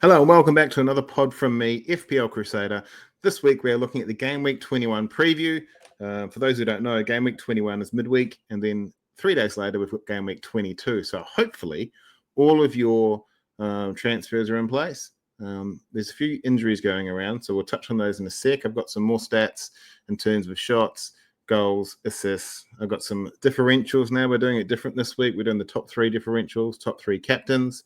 Hello and welcome back to another pod from me, FPL Crusader. This week we're looking at the Game Week 21 preview. For those who don't know, Game Week 21 is midweek, and then 3 days later we've got Game Week 22. So hopefully all of your transfers are in place. There's a few injuries going around, so we'll touch on those in a sec. I've got some more stats in terms of shots, goals, assists. I've got some differentials now. We're doing it different this week. We're doing the top 3 differentials, top 3 captains.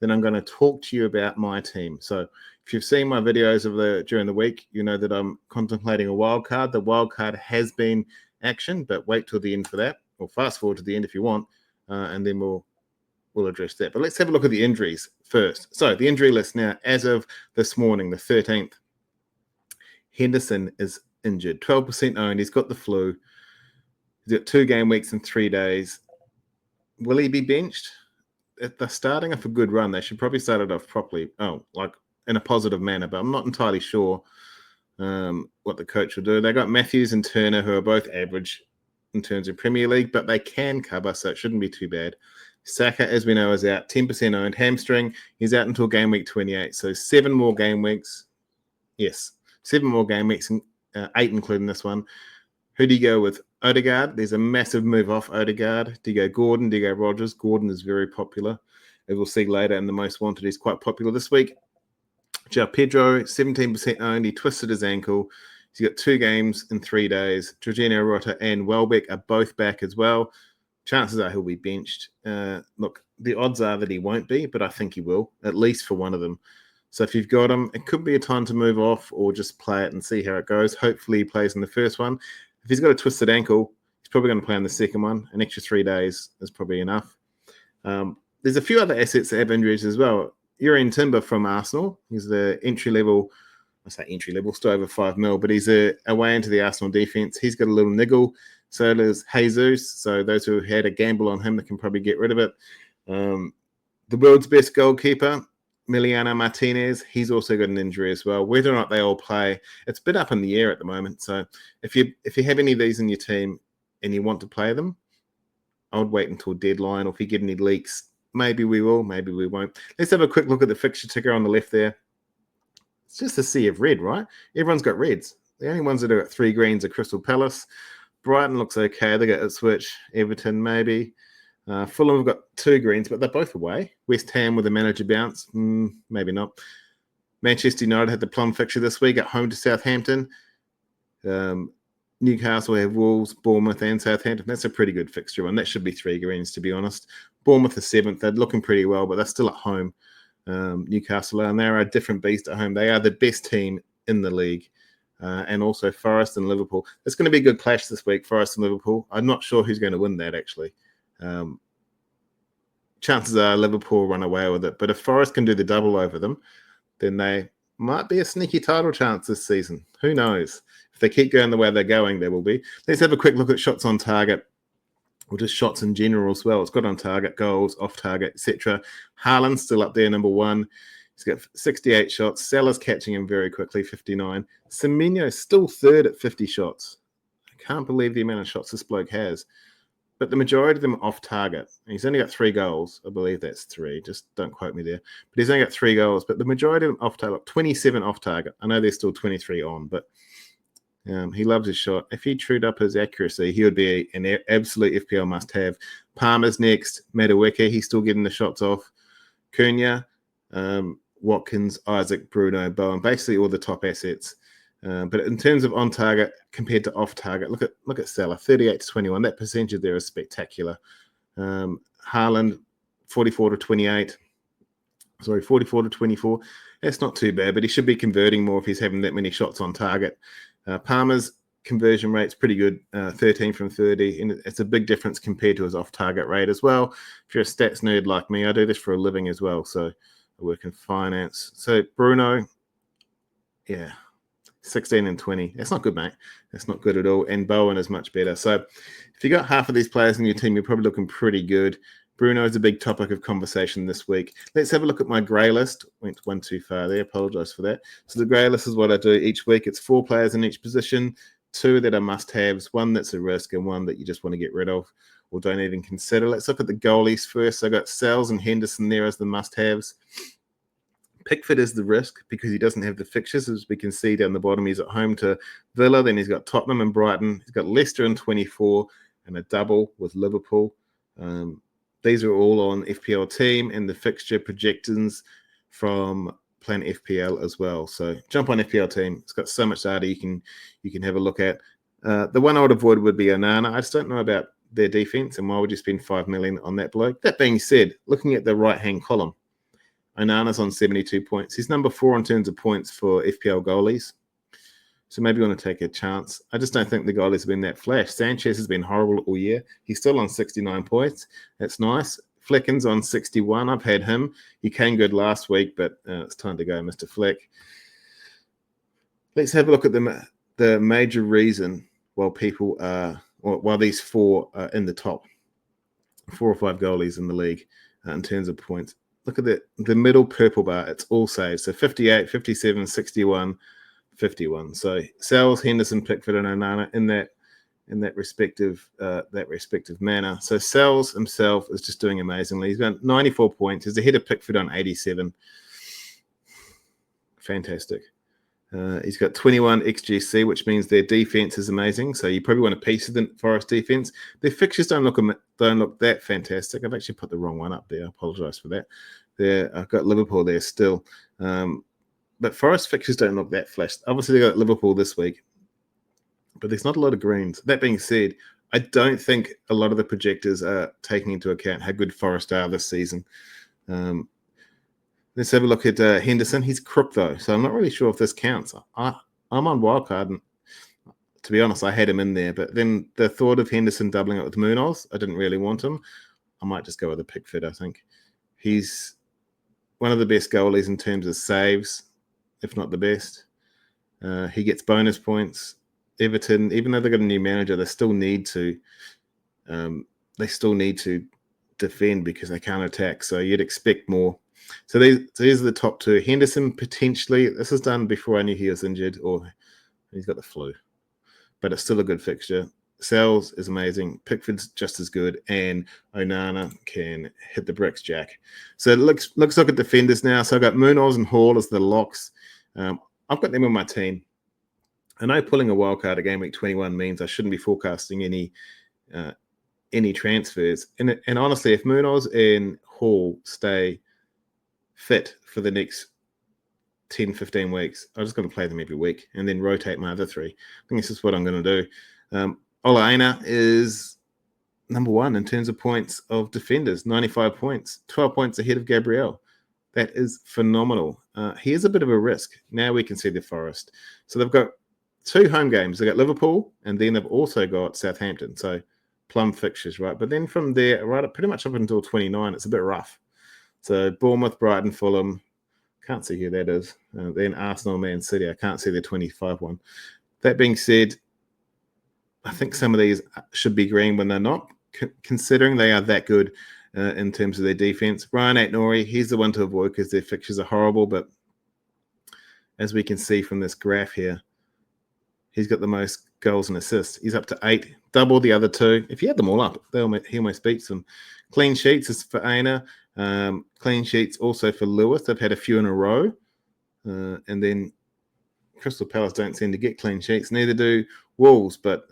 Then I'm going to talk to you about my team. So if you've seen my videos during the week, you know that I'm contemplating a wild card. The wild card has been actioned, but wait till the end for that, or fast forward to the end if you want, and then we'll address that. But let's have a look at the injuries first. So the injury list now, as of this morning, the 13th, Henderson is injured, 12% owned. He's got the flu. He's got 2 game weeks in 3 days. Will he be benched? If they're starting off a good run, they should probably start it off properly, like in a positive manner, but I'm not entirely sure what the coach will do. They got Matthews and Turner, who are both average in terms of Premier League, but they can cover, so it shouldn't be too bad. Saka, as we know, is out, 10% owned, hamstring. He's out until game week 28, so 7 more game weeks. Yes, 7 more game weeks, 8 including this one. Who do you go with? Odegaard. There's a massive move off Odegaard. Do you go Gordon? Do you go Rogers? Gordon is very popular. As we'll see later, and the most wanted, he's quite popular this week. João Pedro, 17% owned. He twisted his ankle. He's got 2 games in 3 days. Jorginho Rota and Welbeck are both back as well. Chances are he'll be benched. Look, the odds are that he won't be, but I think he will, at least for one of them. So if you've got him, it could be a time to move off or just play it and see how it goes. Hopefully he plays in the first one. If he's got a twisted ankle, he's probably going to play in the second one. An extra 3 days is probably enough. There's a few other assets that have injuries as well. Urian Timber from Arsenal. He's the entry-level, I say entry-level, still over 5 mil, but he's away into the Arsenal defense. He's got a little niggle. So does Jesus. So those who had a gamble on him, they can probably get rid of it. The world's best goalkeeper, Emiliano Martinez, he's also got an injury as well. Whether or not they all play, it's a bit up in the air at the moment. So if you have any of these in your team and you want to play them, I would wait until deadline. Or if you get any leaks, maybe we will, maybe we won't. Let's have a quick look at the fixture ticker on the left there. It's just a sea of red, right? Everyone's got reds. The only ones that are at 3 greens are Crystal Palace. Brighton looks okay. They got Ipswich, Everton maybe. Fulham have got 2 greens, but they're both away. West Ham with a manager bounce, maybe not. Manchester United had the plum fixture this week at home to Southampton. Newcastle have Wolves, Bournemouth, and Southampton. That's a pretty good fixture one. That should be 3 greens, to be honest. Bournemouth is 7th. They're looking pretty well, but they're still at home. Newcastle are, and they're a different beast at home. They are the best team in the league. And also Forest and Liverpool. It's going to be a good clash this week, Forest and Liverpool. I'm not sure who's going to win that, actually. Chances are Liverpool run away with it. But if Forest can do the double over them, then they might be a sneaky title chance this season. Who knows? If they keep going the way they're going, there will be. Let's have a quick look at shots on target, or just shots in general as well. It's got on target, goals, off target, etc. Haaland's still up there, number 1. He's got 68 shots. Salah's catching him very quickly, 59. Semenyo's still 3rd at 50 shots. I can't believe the amount of shots this bloke has. But the majority of them are off target. He's only got 3 goals. I believe that's 3. Just don't quote me there. But he's only got 3 goals. But the majority of them off target, 27 off target. I know there's still 23 on, but he loves his shot. If he trued up his accuracy, he would be an absolute FPL must-have. Palmer's next. Madueke, he's still getting the shots off. Cunha, Watkins, Isak, Bruno, Bowen, basically all the top assets. But in terms of on target compared to off target, look at Salah, 38 to 21. That percentage there is spectacular. Haaland, 44 to 28. Sorry, 44 to 24. That's not too bad, but he should be converting more if he's having that many shots on target. Palmer's conversion rate's pretty good, 13 from 30, and it's a big difference compared to his off target rate as well. If you're a stats nerd like me, I do this for a living as well, so I work in finance. So Bruno, 16 and 20. That's not good, mate. That's not good at all. And Bowen is much better. So if you got half of these players in your team, you're probably looking pretty good. Bruno is a big topic of conversation this week. Let's have a look at my grey list. Went one too far there. Apologise for that. So the grey list is what I do each week. It's 4 players in each position, 2 that are must-haves, 1 that's a risk, and 1 that you just want to get rid of or don't even consider. Let's look at the goalies first. I got Sales and Henderson there as the must-haves. Pickford is the risk because he doesn't have the fixtures. As we can see down the bottom, he's at home to Villa, then he's got Tottenham and Brighton. He's got Leicester in 24 and a double with Liverpool. These are all on FPL team and the fixture projections from Planet FPL as well. So jump on FPL team. It's got so much data you can have a look at. The one I would avoid would be Onana. I just don't know about their defense and why would you spend 5 million on that bloke? That being said, looking at the right-hand column, Onana's on 72 points. He's number 4 in terms of points for FPL goalies. So maybe you want to take a chance. I just don't think the goalies have been that flash. Sanchez has been horrible all year. He's still on 69 points. That's nice. Flecken's on 61. I've had him. He came good last week, but it's time to go, Mr. Fleck. Let's have a look at the major reason while these 4 are in the top, 4 or 5 goalies in the league in terms of points. Look at the middle purple bar. It's all saves. So 58, 57, 61, 51. So Sales, Henderson, Pickford, and Onana in that respective manner. So Sales himself is just doing amazingly. He's got 94 points. He's ahead of Pickford on 87. Fantastic. He's got 21 XGC, which means their defense is amazing. So you probably want a piece of the Forest defense. Their fixtures don't look that fantastic. I've actually put the wrong one up there. I apologize for that. I've got Liverpool there still. But Forest fixtures don't look that flash. Obviously, they got Liverpool this week, but there's not a lot of greens. That being said, I don't think a lot of the projectors are taking into account how good Forest are this season. Let's have a look at Henderson. He's crook, though, so I'm not really sure if this counts. I'm on wildcard, and to be honest, I had him in there. But then the thought of Henderson doubling it with Munoz, I didn't really want him. I might just go with a Pickford, I think. He's one of the best goalies in terms of saves, if not the best. He gets bonus points. Everton, even though they've got a new manager, they still need to defend because they can't attack. So you'd expect more. So these are the top 2. Henderson, potentially. This is done before I knew he was injured or he's got the flu. But it's still a good fixture. Sales is amazing. Pickford's just as good. And Onana can hit the bricks, Jack. So let's look at defenders now. So I've got Munoz and Hall as the locks. I've got them on my team. I know pulling a wildcard at Game Week 21 means I shouldn't be forecasting any transfers. And honestly, if Munoz and Hall stay fit for the next 10, 15 weeks, I'm just going to play them every week and then rotate my other 3. I think this is what I'm going to do. Ola Aina is number 1 in terms of points of defenders, 95 points, 12 points ahead of Gabriel. That is phenomenal. He is a bit of a risk. Now we can see the Forest. So they've got 2 home games. They've got Liverpool, and then they've also got Southampton. So plum fixtures, right? But then from there, right, pretty much up until 29, it's a bit rough. So Bournemouth, Brighton, Fulham. Can't see who that is. Then Arsenal, Man City. I can't see the 25 one. That being said, I think some of these should be green when they're not, considering they are that good in terms of their defense. Ryan Aït-Nouri, he's the one to avoid because their fixtures are horrible. But as we can see from this graph here, he's got the most goals and assists. He's up to 8, double the other 2. If you add them all up, he almost beats them. Clean sheets is for Aina. Clean sheets also for Lewis. They've had a few in a row. And then Crystal Palace don't seem to get clean sheets. Neither do Wolves, but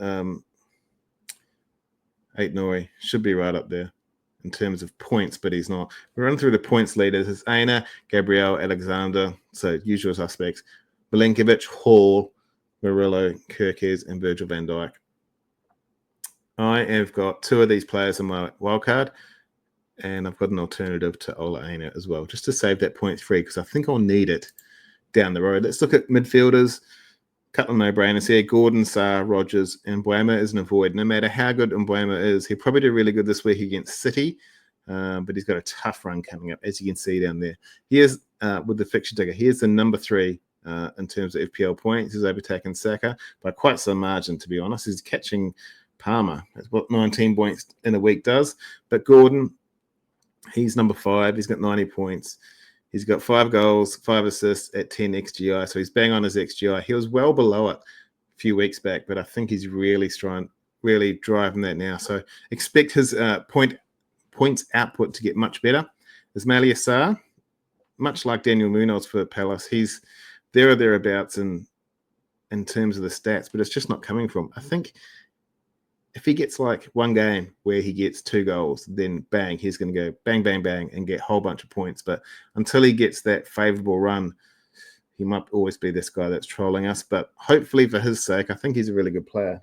Aït-Nouri should be right up there in terms of points, but he's not. We run through the points leaders. It's Aina, Gabriel, Alexander, so usual suspects. Milinkovic, Hall, Murillo, Kirkes, and Virgil van Dijk. I have got 2 of these players in my wildcard, and I've got an alternative to Ola Aina as well, just to save that points free, because I think I'll need it down the road. Let's look at midfielders. Couple of no-brainers here. Gordon, Sarr, Rogers, and Mbeumo is an avoid. No matter how good Mbeumo is, he'll probably do really good this week against City, but he's got a tough run coming up, as you can see down there. Here's, with the fixture ticker, here's the number 3 in terms of FPL points. He's overtaken Saka by quite some margin, to be honest. He's catching Palmer. That's what 19 points in a week does. But Gordon, he's number 5. He's got 90 points. He's got 5 goals, 5 assists at 10 XGI. So he's bang on his XGI. He was well below it a few weeks back, but I think he's really driving that now. So expect his points output to get much better. Ismaila Sarr, much like Daniel Munoz for Palace, he's there or thereabouts in terms of the stats, but it's just not coming from. I think if he gets like one game where he gets 2 goals, then bang, he's going to go bang, bang, bang and get a whole bunch of points. But until he gets that favourable run, he might always be this guy that's trolling us. But hopefully for his sake, I think he's a really good player.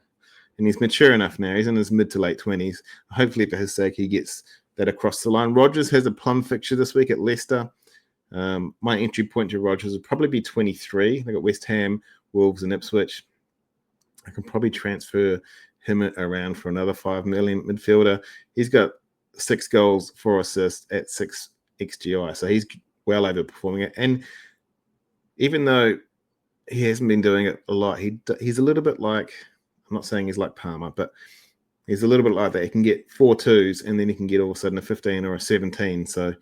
And he's mature enough now. He's in his mid to late 20s. Hopefully for his sake, he gets that across the line. Rodgers has a plum fixture this week at Leicester. My entry point to Rodgers would probably be 23. They got West Ham, Wolves and Ipswich. I can probably transfer him around for another 5 million midfielder. He's got 6 goals, 4 assists at 6 XGI. So he's well overperforming it. And even though he hasn't been doing it a lot, he's a little bit like, I'm not saying he's like Palmer, but he's a little bit like that. He can get 4 2s and then he can get all of a sudden a 15 or a 17. So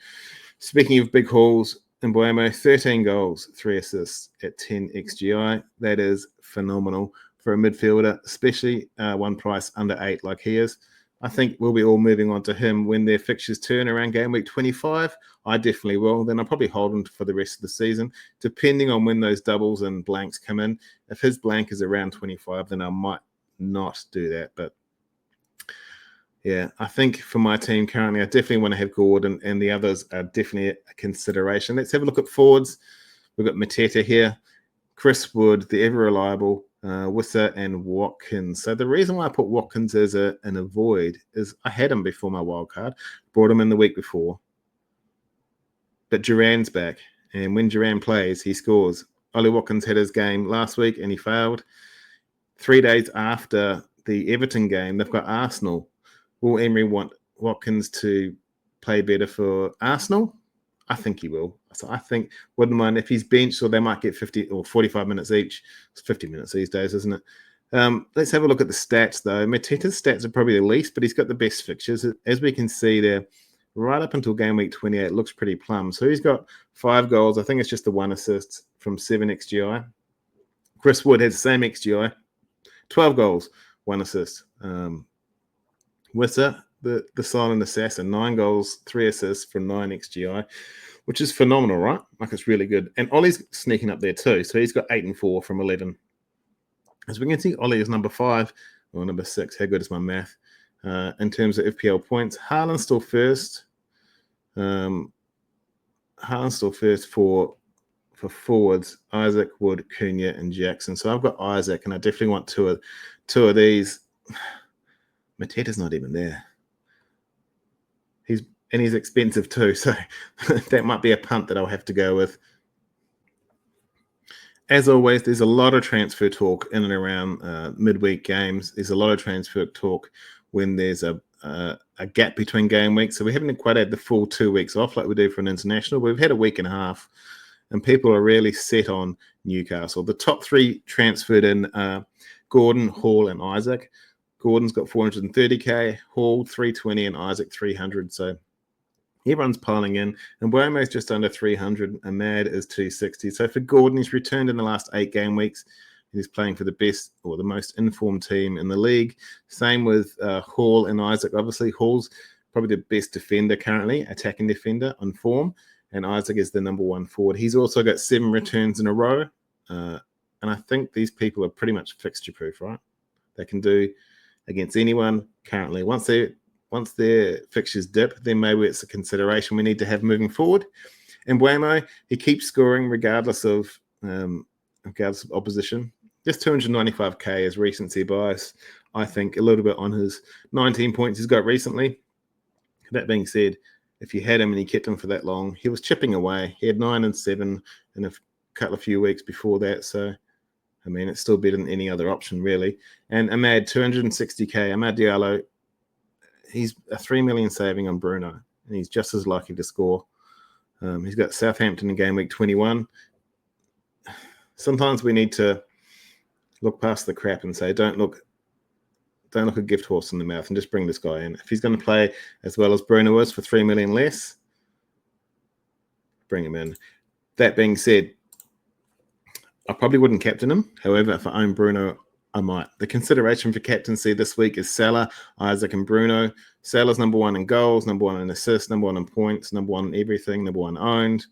speaking of big hauls, Mbeumo, 13 goals, 3 assists at 10 XGI. That is phenomenal for a midfielder, especially one price under 8 like he is. I think we'll be all moving on to him when their fixtures turn around game week 25. I definitely will. Then I'll probably hold him for the rest of the season, depending on when those doubles and blanks come in. If his blank is around 25, then I might not do that. But yeah, I think for my team currently, I definitely want to have Gordon, and the others are definitely a consideration. Let's have a look at forwards. We've got Mateta here, Chris Wood, the ever-reliable, Wissa and Watkins. So the reason why I put Watkins as an avoid is I had him before my wild card, brought him in the week before. But Duran's back, and when Duran plays, he scores. Ollie Watkins had his game last week, and he failed. 3 days after the Everton game, they've got Arsenal. Will Emery want Watkins to play better for Arsenal? I think he will. So I think, wouldn't mind if he's benched, or they might get 50 or 45 minutes each. It's 50 minutes these days, isn't it? Let's have a look at the stats, though. Mateta's stats are probably the least, but he's got the best fixtures. As we can see there, right up until game week 28, it looks pretty plumb. So he's got 5 goals. I think it's just the 1 assist from 7 XGI. Chris Wood has the same XGI. 12 goals, 1 assist. Wissa, the silent assassin, 9 goals, 3 assists from 9 XGI, which is phenomenal, right? Like, it's really good. And Ollie's sneaking up there too. So he's got 8 and 4 from 11. As we can see, Ollie is number 5 or number 6. How good is my math? In terms of FPL points, Haaland's still first. Haaland's still first for forwards, Isak, Wood, Cunha, and Jackson. So I've got Isak, and I definitely want two of these. Mateta's not even there. He's expensive too, so that might be a punt that I'll have to go with. As always, there's a lot of transfer talk in and around midweek games. There's a lot of transfer talk when there's a gap between game weeks. So we haven't quite had the full 2 weeks off like we do for an international. We've had a week and a half, and people are really set on Newcastle. The top 3 transferred in Gordon, Hall, and Isak. Gordon's got 430k, Hall 320, and Isak 300. So everyone's piling in. And Mbeumo's just under 300. Ahmad is 260. So for Gordon, he's returned in the last 8 game weeks. He's playing for the best or the most informed team in the league. Same with Hall and Isak. Obviously, Hall's probably the best defender currently, attacking defender on form. And Isak is the number 1 forward. He's also got 7 returns in a row. And I think these people are pretty much fixture-proof, right? They can do against anyone currently. Once their fixtures dip, then maybe it's a consideration we need to have moving forward. And Mbeumo, he keeps scoring regardless of opposition. Just 295k is recency bias, I think, a little bit on his 19 points he's got recently. That being said, if you had him and you kept him for that long, he was chipping away. He had 9 and 7 in a few weeks before that, so I mean, it's still better than any other option, really. And Ahmad, 260k. Ahmad Diallo, he's a 3 million saving on Bruno, and he's just as likely to score. He's got Southampton in game week 21. Sometimes we need to look past the crap and say, don't look a gift horse in the mouth and just bring this guy in. If he's going to play as well as Bruno is for 3 million less, bring him in. That being said, I probably wouldn't captain him. However, if I own Bruno, I might. The consideration for captaincy this week is Salah, Isak, and Bruno. Salah's number 1 in goals, number 1 in assists, number 1 in points, number 1 in everything, number 1 owned.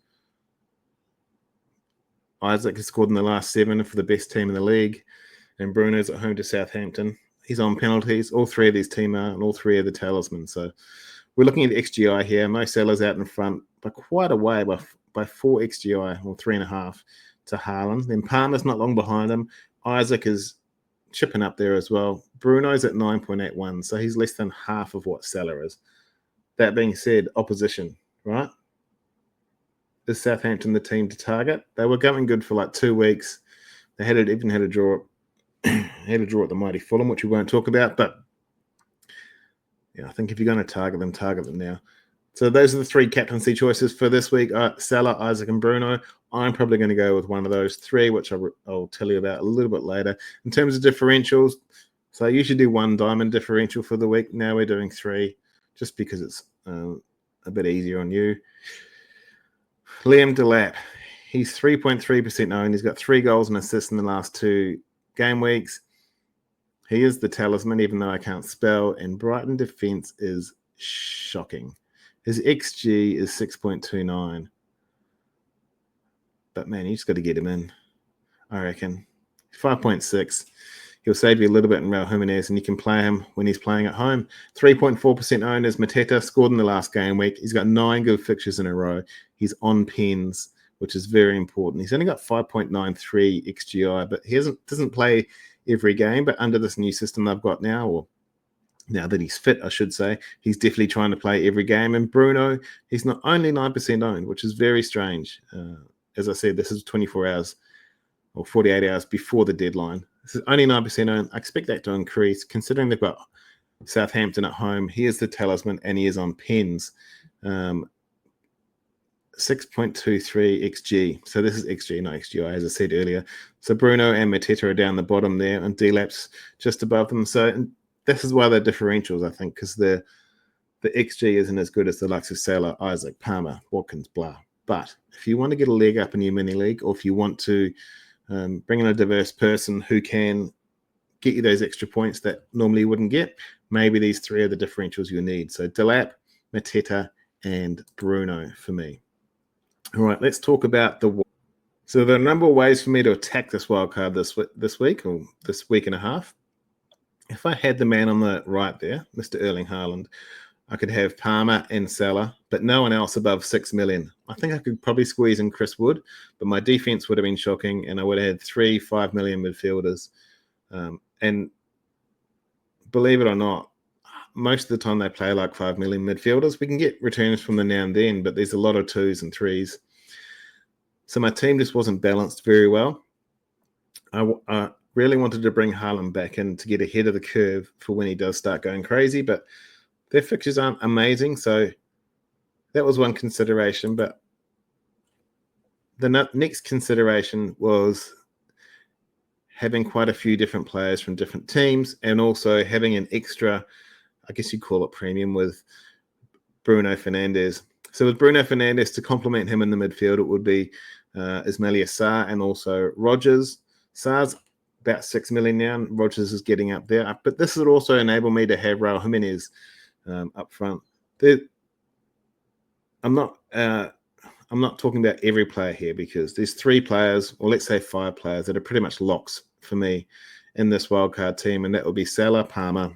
Isak has scored in the last 7 for the best team in the league, and Bruno's at home to Southampton. He's on penalties. All 3 of these team are, and all 3 are the talisman. So we're looking at XGI here. Mo Salah's out in front by quite a way, by 4 XGI, or 3.5 to Haaland. Then Palmer's not long behind him. Isak is chipping up there as well. Bruno's at 9.81, so he's less than half of what Salah is. That being said, opposition, right? Is Southampton the team to target? They were going good for like 2 weeks. They even had a draw at the mighty Fulham, which we won't talk about. But yeah, I think if you're going to target them now. So those are the 3 captaincy choices for this week: Salah, Isak, and Bruno. I'm probably going to go with one of those 3, which I'll tell you about a little bit later. In terms of differentials, so I usually do 1 diamond differential for the week. Now we're doing 3, just because it's a bit easier on you. Liam Delap, he's 3.3% owned. He's got 3 goals and assists in the last 2 game weeks. He is the talisman, even though I can't spell, and Brighton defense is shocking. His XG is 6.29. But man, you just got to get him in, I reckon. 5.6. He'll save you a little bit in Raul Jimenez, and you can play him when he's playing at home. 3.4% owned is Mateta, scored in the last game week. He's got 9 good fixtures in a row. He's on pens, which is very important. He's only got 5.93 XGI, but he doesn't play every game. But under this new system they've got now, or now that he's fit, I should say, he's definitely trying to play every game. And Bruno, he's not only 9% owned, which is very strange. As I said, this is 24 hours or 48 hours before the deadline. This is only 9% owned. I expect that to increase, considering they've got Southampton at home. He is the talisman, and he is on pens. 6.23 XG. So this is XG, not XGI, as I said earlier. So Bruno and Mateta are down the bottom there, and Delap's just above them. So this is why they're differentials, I think, because the XG isn't as good as the likes of Salah, Isak, Palmer, Watkins, blah. But if you want to get a leg up in your mini league, or if you want to bring in a diverse person who can get you those extra points that normally you wouldn't get, maybe these 3 are the differentials you need. So Delap, Mateta, and Bruno for me. All right, let's talk about So there are a number of ways for me to attack this wildcard this week, or this week and a half. If I had the man on the right there, Mr. Erling Haaland, I could have Palmer and Salah, but no one else above 6 million. I think I could probably squeeze in Chris Wood, but my defense would have been shocking, and I would have had 3 5 million midfielders. And believe it or not, most of the time they play like 5 million midfielders. We can get returns from them now and then, but there's a lot of 2s and 3s. So my team just wasn't balanced very well. I really wanted to bring Haaland back in to get ahead of the curve for when he does start going crazy, but their fixtures aren't amazing, so that was one consideration. But the next consideration was having quite a few different players from different teams, and also having an extra, I guess you'd call it premium, with Bruno Fernandes. So with Bruno Fernandes, to complement him in the midfield, it would be Ismaila Sarr and also Rodgers. Sarr's about 6 million now, and Rodgers is getting up there. But this would also enable me to have Raul Jimenez up front. I'm not talking about every player here, because there's 3 players, or let's say 5 players, that are pretty much locks for me in this wildcard team, and that would be Salah, Palmer,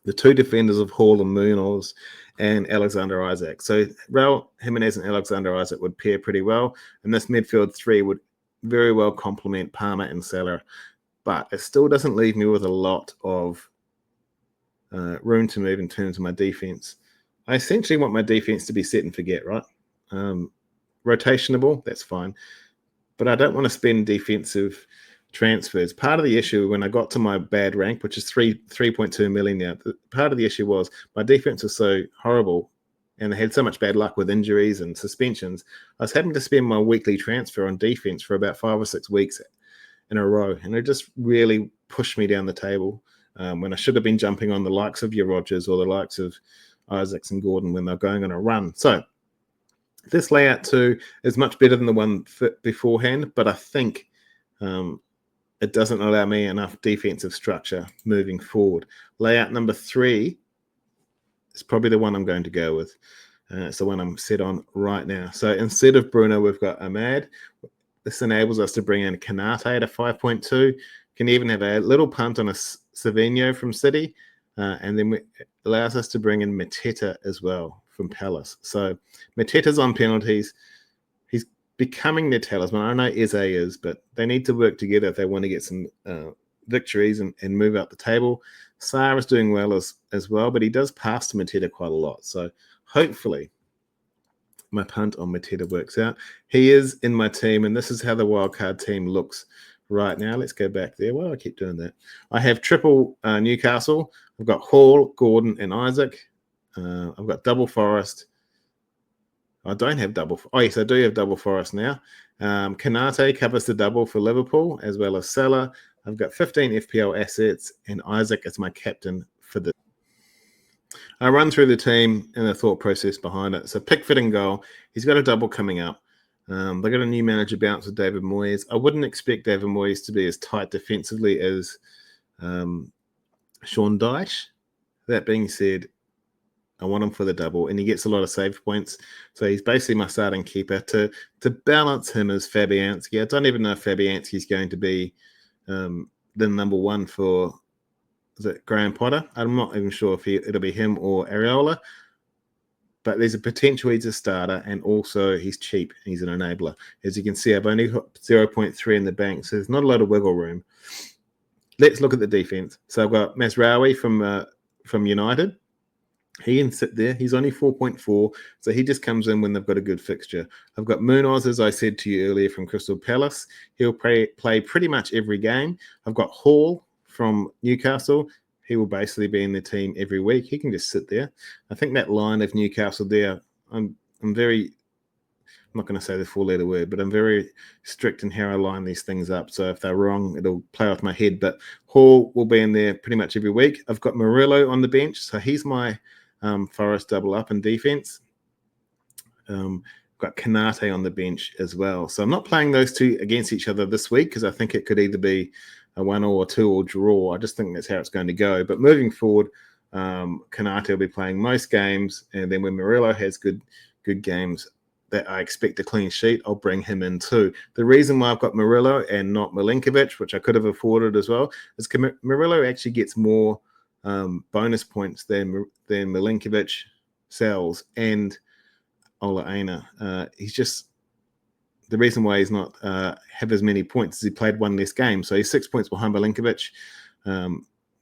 the 2 defenders of Hall and Munoz, and Alexander Isak. So Raul Jimenez and Alexander Isak would pair pretty well, and this midfield 3 would very well complement Palmer and Salah, but it still doesn't leave me with a lot of room to move in terms of my defense. I essentially want my defense to be set and forget, right? Rotationable, that's fine, but I don't want to spend defensive transfers. Part of the issue when I got to my bad rank, which is 3.2 million now, part of the issue was my defense was so horrible, and I had so much bad luck with injuries and suspensions. I was having to spend my weekly transfer on defense for about 5 or 6 weeks in a row, and it just really pushed me down the table when I should have been jumping on the likes of your Rodgers or the likes of Isaacs and Gordon when they're going on a run. So this layout 2 is much better than the one beforehand, but I think it doesn't allow me enough defensive structure moving forward. Layout number 3 is probably the one I'm going to go with. It's the one I'm set on right now. So instead of Bruno, we've got Ahmad. this enables us to bring in Kanate at a 5.2. Can even have a little punt on a Savinho from City. And then it allows us to bring in Mateta as well from Palace. So Mateta's on penalties. He's becoming their talisman. I know Eze is, but they need to work together if they want to get some victories and move up the table. Salah is doing well as well, but he does pass to Mateta quite a lot. So hopefully my punt on Mateta works out. He is in my team, and this is how the wildcard team looks right now. Let's go back there. Why do I keep doing that? I have triple Newcastle. I've got Hall, Gordon, and Isak. I've got double Forest. I don't have double. Oh, yes, I do have double Forest now. Kanate covers the double for Liverpool, as well as Salah. I've got 15 FPL assets, and Isak is my captain for this. I run through the team and the thought process behind it. So Pickford in goal. He's got a double coming up. They got a new manager bounce with David Moyes. I wouldn't expect David Moyes to be as tight defensively as Sean Dyche. That being said, I want him for the double, and he gets a lot of save points. So he's basically my starting keeper. To balance him as Fabianski. I don't even know if Fabianski's going to be the number one for, is it Graham Potter? I'm not even sure if it'll be him or Areola. But there's a potential he's a starter, and also he's cheap. He's an enabler. As you can see, I've only got 0.3 in the bank, so there's not a lot of wiggle room. Let's look at the defense. So I've got Mazraoui from United. He can sit there. He's only 4.4, so he just comes in when they've got a good fixture. I've got Munoz, as I said to you earlier, from Crystal Palace. He'll play pretty much every game. I've got Hall from Newcastle. He will basically be in the team every week. He can just sit there. I think that line of Newcastle there, I'm not going to say the four-letter word, but I'm very strict in how I line these things up. So if they're wrong, it'll play off my head. But Hall will be in there pretty much every week. I've got Murillo on the bench, so he's my Forest double up in defense. Got Kanate on the bench as well. So I'm not playing those two against each other this week because I think it could either be a 1 or 2 or draw. I just think that's how it's going to go. But moving forward, Kanate will be playing most games, and then when Murillo has good games that I expect a clean sheet, I'll bring him in too. The reason why I've got Murillo and not Milinkovic, which I could have afforded as well, is Murillo actually gets more bonus points than Milinkovic, Sells, and Ola Aina. He's just the reason why he's not have as many points is he played one less game, so he's 6 points behind Milinkovic.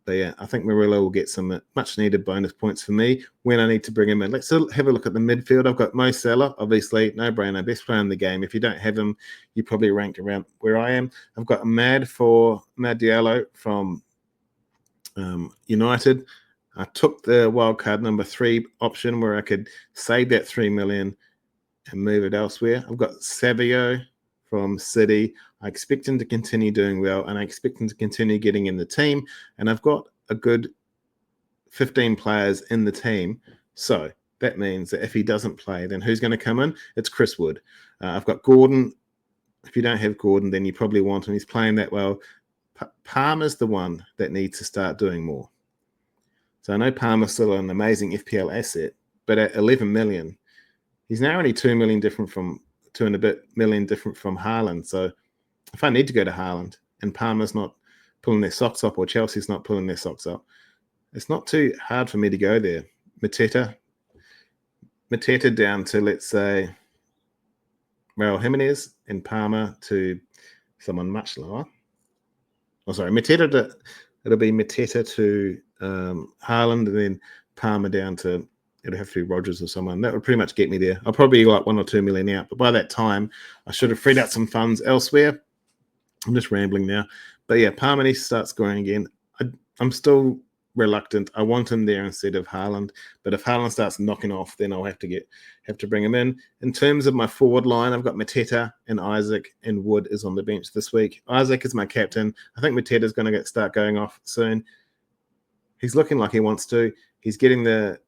But yeah, I think Murillo will get some much needed bonus points for me when I need to bring him in. Let's have a look at the midfield. I've got Mo Salah, obviously, no brainer, best player in the game. If you don't have him, you probably ranked around where I am. I've got Mad Diallo from United. I took the wildcard number 3 option where I could save that 3 million and move it elsewhere. I've got Savio from City. I expect him to continue doing well, and I expect him to continue getting in the team. And I've got a good 15 players in the team. So that means that if he doesn't play, then who's going to come in? It's Chris Wood. I've got Gordon. If you don't have Gordon, then you probably want him. He's playing that well. Palmer's the one that needs to start doing more. So I know Palmer's still an amazing FPL asset, but at 11 million, he's now only 2 million different from 2 and a bit million different from Haaland. So if I need to go to Haaland and Palmer's not pulling their socks up or Chelsea's not pulling their socks up, it's not too hard for me to go there. Mateta down to, let's say, Raul Jimenez, and Palmer to someone much lower. Oh, sorry, it'll be Mateta to Haaland, and then Palmer down to, it'll have to be Rodgers or someone. That would pretty much get me there. I'll probably like 1 or 2 million out, but by that time, I should have freed up some funds elsewhere. I'm just rambling now. But yeah, Palmer needs to start scoring again. I'm still reluctant. I want him there instead of Haaland. But if Haaland starts knocking off, then I'll have to bring him in. In terms of my forward line, I've got Mateta and Isak, and Wood is on the bench this week. Isak is my captain. I think Mateta's going to start going off soon. He's looking like he wants to. He's getting the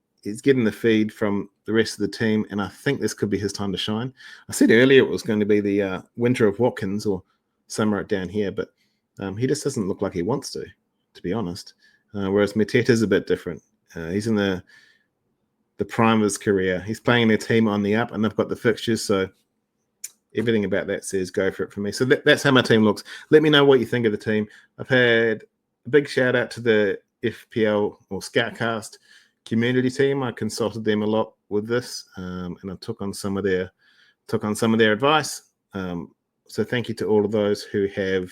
feed from the rest of the team, and I think this could be his time to shine. I said earlier it was going to be the winter of Watkins or summer down here, but he just doesn't look like he wants to be honest. Whereas Mateta's a bit different. He's in the prime of his career. He's playing their team on the up, and they've got the fixtures, so everything about that says go for it for me. So that's how my team looks. Let me know what you think of the team. I've had a big shout out to the FPL or Scoutcast community team. I consulted them a lot with this, and I took on some of their advice. So thank you to all of those who have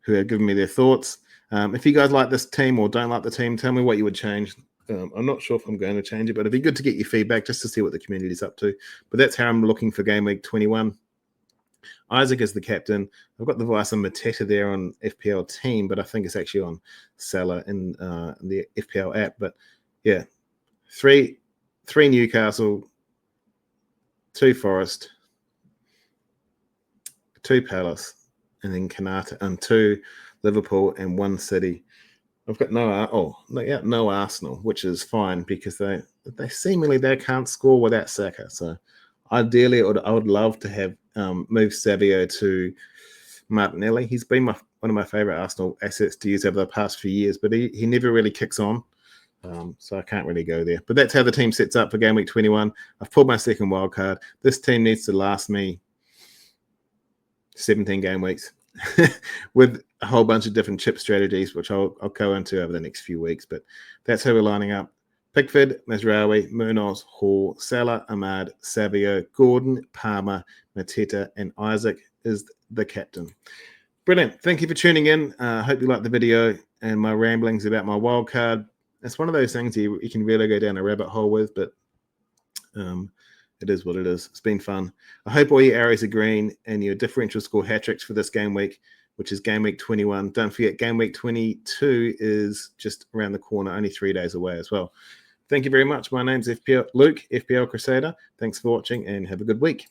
given me their thoughts. If you guys like this team or don't like the team, tell me what you would change. I'm not sure if I'm going to change it, but it'd be good to get your feedback just to see what the community is up to. But that's how I'm looking for Game Week 21. Isak is the captain. I've got the Vice and Mateta there on FPL team, but I think it's actually on Salah in the FPL app. But yeah, three Newcastle, 2 Forest, 2 Palace, and then Kanata, and 2 Liverpool and 1 City. I've got no Arsenal, which is fine because they seemingly can't score without Saka. So ideally, I would love to have moved Savio to Martinelli. He's been one of my favorite Arsenal assets to use over the past few years, but he never really kicks on. So I can't really go there. But that's how the team sets up for Game Week 21. I've pulled my second wild card. This team needs to last me 17 game weeks with a whole bunch of different chip strategies, which I'll go into over the next few weeks. But that's how we're lining up. Pickford, Mazraoui, Munoz, Hall, Salah, Ahmad, Savio, Gordon, Palmer, Mateta, and Isak is the captain. Brilliant. Thank you for tuning in. I hope you liked the video and my ramblings about my wild card. It's one of those things you can really go down a rabbit hole with, but it is what it is. It's been fun. I hope all your arrows are green and your differential score hat tricks for this game week, which is Game Week 21. Don't forget, Game Week 22 is just around the corner, only 3 days away as well. Thank you very much. My name's Luke, FPL Crusader. Thanks for watching and have a good week.